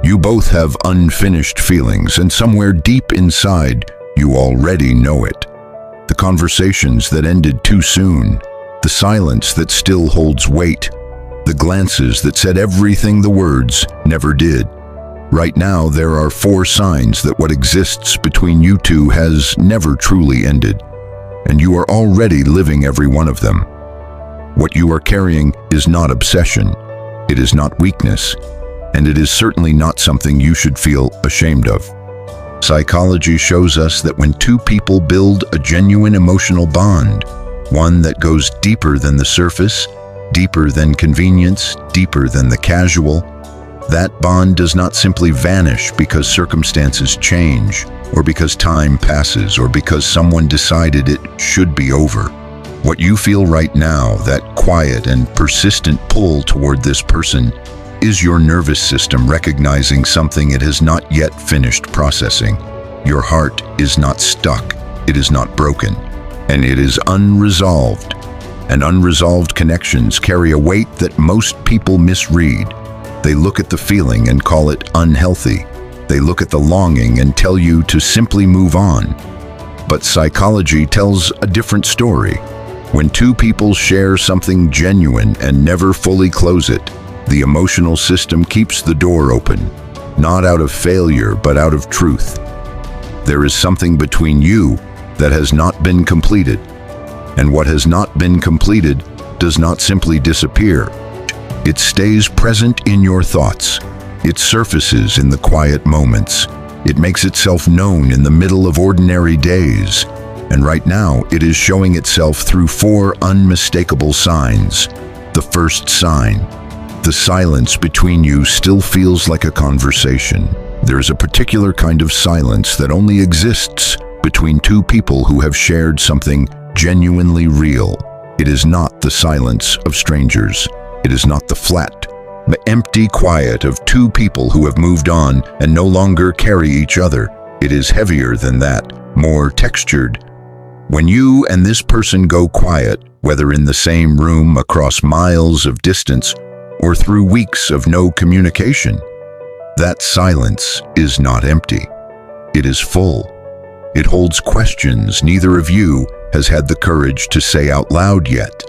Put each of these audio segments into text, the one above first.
You both have unfinished feelings, and somewhere deep inside, you already know it. The conversations that ended too soon, the silence that still holds weight, the glances that said everything the words never did. Right now, there are 4 signs that what exists between you two has never truly ended, and you are already living every one of them. What you are carrying is not obsession, it is not weakness, and it is certainly not something you should feel ashamed of. Psychology shows us that when 2 people build a genuine emotional bond, one that goes deeper than the surface, deeper than convenience, deeper than the casual, that bond does not simply vanish because circumstances change, or because time passes, or because someone decided it should be over. What you feel right now, that quiet and persistent pull toward this person, is your nervous system recognizing something it has not yet finished processing. Your heart is not stuck, it is not broken, and it is unresolved. And unresolved connections carry a weight that most people misread. They look at the feeling and call it unhealthy. They look at the longing and tell you to simply move on. But psychology tells a different story. When 2 people share something genuine and never fully close it, the emotional system keeps the door open, not out of failure, but out of truth. There is something between you that has not been completed, and what has not been completed does not simply disappear. It stays present in your thoughts. It surfaces in the quiet moments. It makes itself known in the middle of ordinary days. And right now, it is showing itself through 4 unmistakable signs. The first sign: the silence between you still feels like a conversation. There is a particular kind of silence that only exists between 2 people who have shared something genuinely real. It is not the silence of strangers. It is not the flat, empty quiet of 2 people who have moved on and no longer carry each other. It is heavier than that, more textured. When you and this person go quiet, whether in the same room across miles of distance, or through weeks of no communication, that silence is not empty. It is full. It holds questions neither of you has had the courage to say out loud yet.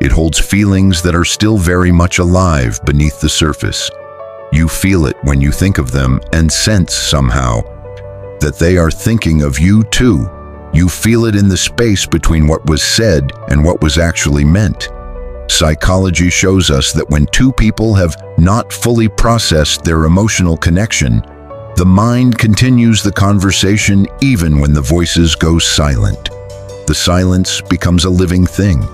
It holds feelings that are still very much alive beneath the surface. You feel it when you think of them and sense somehow that they are thinking of you too. You feel it in the space between what was said and what was actually meant. Psychology shows us that when 2 people have not fully processed their emotional connection, the mind continues the conversation even when the voices go silent. The silence becomes a living thing.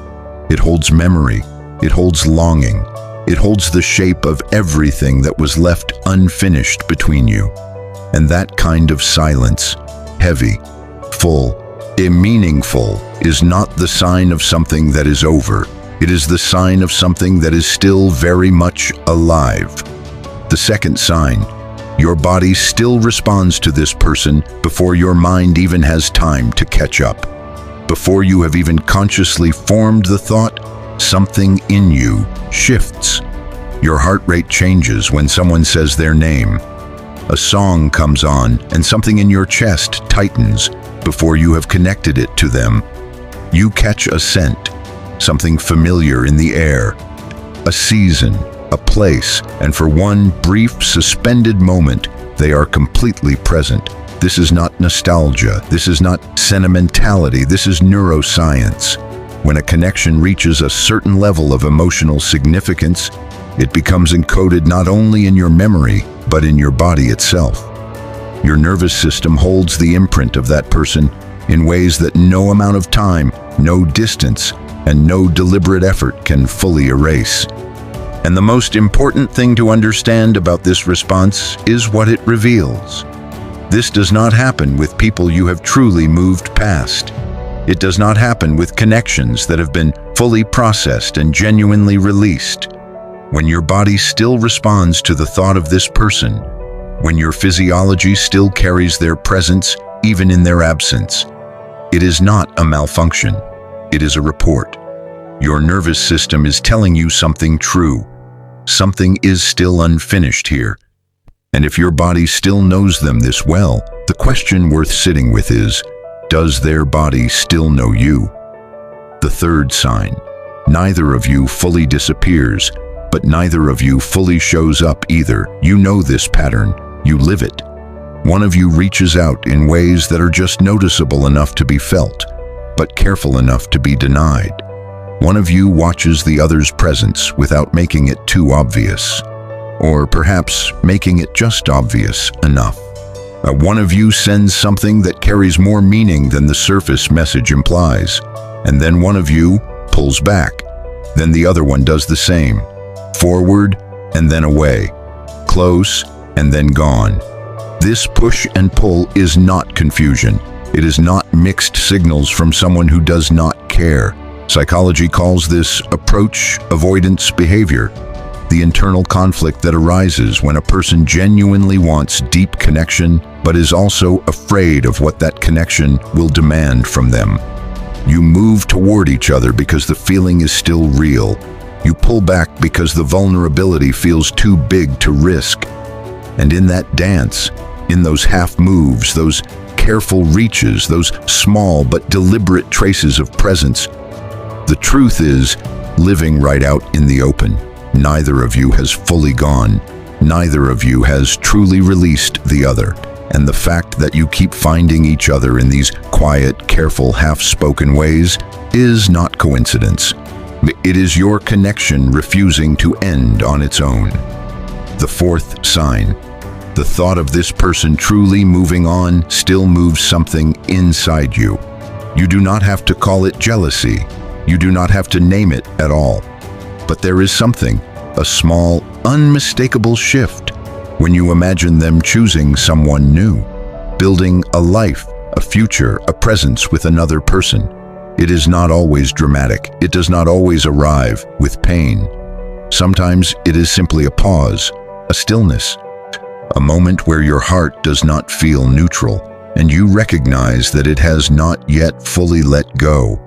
It holds memory, it holds longing, it holds the shape of everything that was left unfinished between you. And that kind of silence, heavy, full, meaningful, is not the sign of something that is over. It is the sign of something that is still very much alive. The second sign: your body still responds to this person before your mind even has time to catch up. Before you have even consciously formed the thought, something in you shifts. Your heart rate changes when someone says their name. A song comes on and something in your chest tightens before you have connected it to them. You catch a scent, something familiar in the air, a season, a place, and for one brief suspended moment, they are completely present. This is not nostalgia, this is not sentimentality, this is neuroscience. When a connection reaches a certain level of emotional significance, it becomes encoded not only in your memory, but in your body itself. Your nervous system holds the imprint of that person in ways that no amount of time, no distance, and no deliberate effort can fully erase. And the most important thing to understand about this response is what it reveals. This does not happen with people you have truly moved past. It does not happen with connections that have been fully processed and genuinely released. When your body still responds to the thought of this person, when your physiology still carries their presence even in their absence, it is not a malfunction, it is a report. Your nervous system is telling you something true. Something is still unfinished here. And if your body still knows them this well, the question worth sitting with is, does their body still know you? The third sign. Neither of you fully disappears, but neither of you fully shows up either. You know this pattern. You live it. One of you reaches out in ways that are just noticeable enough to be felt, but careful enough to be denied. One of you watches the other's presence without making it too obvious, or perhaps making it just obvious enough. One of you sends something that carries more meaning than the surface message implies, and then one of you pulls back. Then the other one does the same. Forward and then away. Close and then gone. This push and pull is not confusion. It is not mixed signals from someone who does not care. Psychology calls this approach avoidance behavior, the internal conflict that arises when a person genuinely wants deep connection but is also afraid of what that connection will demand from them. You move toward each other because the feeling is still real. You pull back because the vulnerability feels too big to risk. And in that dance, in those half moves, those careful reaches, those small but deliberate traces of presence, the truth is living right out in the open. Neither of you has fully gone. Neither of you has truly released the other. And the fact that you keep finding each other in these quiet, careful, half-spoken ways is not coincidence. It is your connection refusing to end on its own. The fourth sign. The thought of this person truly moving on still moves something inside you. You do not have to call it jealousy. You do not have to name it at all. But there is something, a small, unmistakable shift, when you imagine them choosing someone new, building a life, a future, a presence with another person. It is not always dramatic. It does not always arrive with pain. Sometimes it is simply a pause, a stillness, a moment where your heart does not feel neutral, and you recognize that it has not yet fully let go.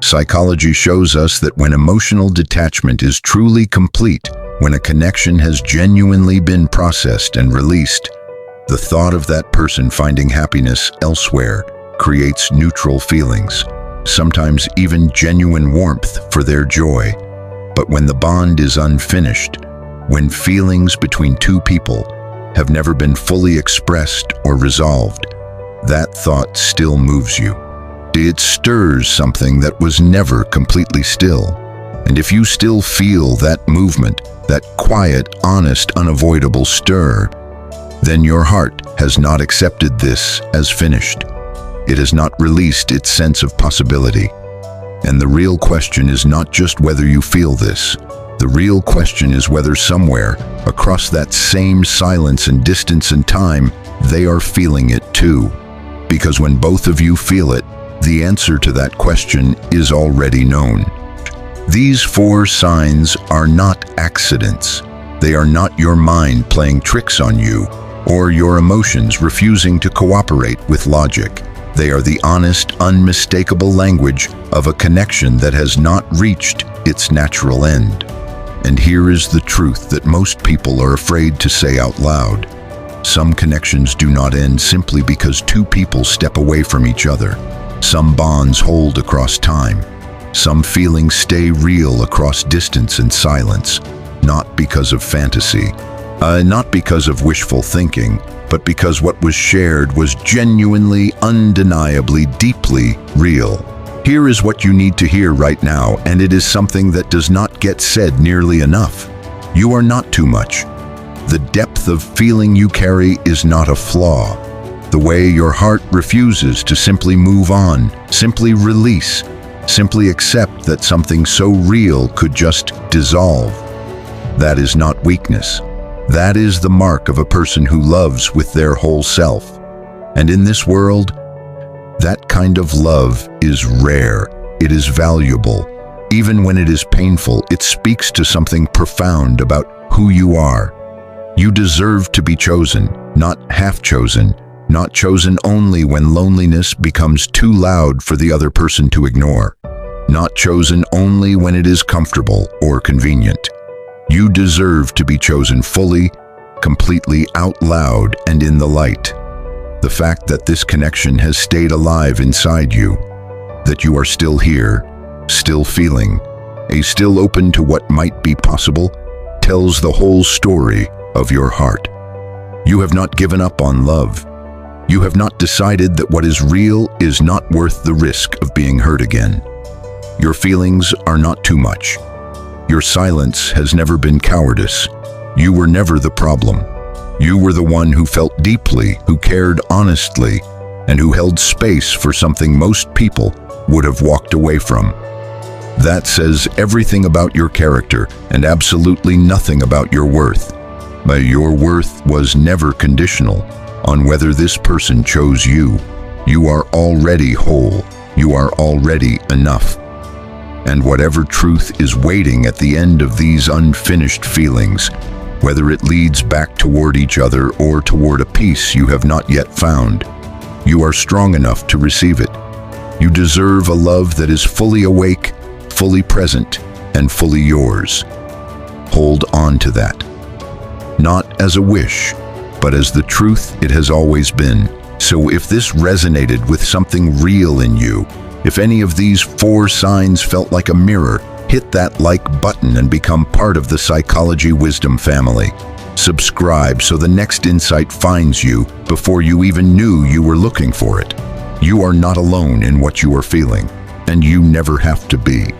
Psychology shows us that when emotional detachment is truly complete, when a connection has genuinely been processed and released, the thought of that person finding happiness elsewhere creates neutral feelings, sometimes even genuine warmth for their joy. But when the bond is unfinished, when feelings between two people have never been fully expressed or resolved, that thought still moves you. It stirs something that was never completely still. And if you still feel that movement, that quiet, honest, unavoidable stir, then your heart has not accepted this as finished. It has not released its sense of possibility. And the real question is not just whether you feel this. The real question is whether somewhere, across that same silence and distance and time, they are feeling it too. Because when both of you feel it, the answer to that question is already known. These four signs are not accidents. They are not your mind playing tricks on you, or your emotions refusing to cooperate with logic. They are the honest, unmistakable language of a connection that has not reached its natural end. And here is the truth that most people are afraid to say out loud. Some connections do not end simply because two people step away from each other. Some bonds hold across time. Some feelings stay real across distance and silence, not because of fantasy, not because of wishful thinking, but because what was shared was genuinely, undeniably, deeply real. Here is what you need to hear right now, and it is something that does not get said nearly enough. You are not too much. The depth of feeling you carry is not a flaw. The way your heart refuses to simply move on, simply release, simply accept that something so real could just dissolve. That is not weakness. That is the mark of a person who loves with their whole self. And in this world, that kind of love is rare. It is valuable. Even when it is painful, it speaks to something profound about who you are. You deserve to be chosen, not half chosen. Not chosen only when loneliness becomes too loud for the other person to ignore. Not chosen only when it is comfortable or convenient. You deserve to be chosen fully, completely out loud and in the light. The fact that this connection has stayed alive inside you, that you are still here, still feeling, still open to what might be possible, tells the whole story of your heart. You have not given up on love. You have not decided that what is real is not worth the risk of being hurt again. Your feelings are not too much. Your silence has never been cowardice. You were never the problem. You were the one who felt deeply, who cared honestly, and who held space for something most people would have walked away from. That says everything about your character and absolutely nothing about your worth. But your worth was never conditional on whether this person chose you. You are already whole. You are already enough. And whatever truth is waiting at the end of these unfinished feelings, whether it leads back toward each other or toward a peace you have not yet found, you are strong enough to receive it. You deserve a love that is fully awake, fully present, and fully yours. Hold on to that. Not as a wish, but as the truth it has always been. So if this resonated with something real in you, if any of these 4 signs felt like a mirror, hit that like button and become part of the Psychology Wisdom family. Subscribe so the next insight finds you before you even knew you were looking for it. You are not alone in what you are feeling, and you never have to be.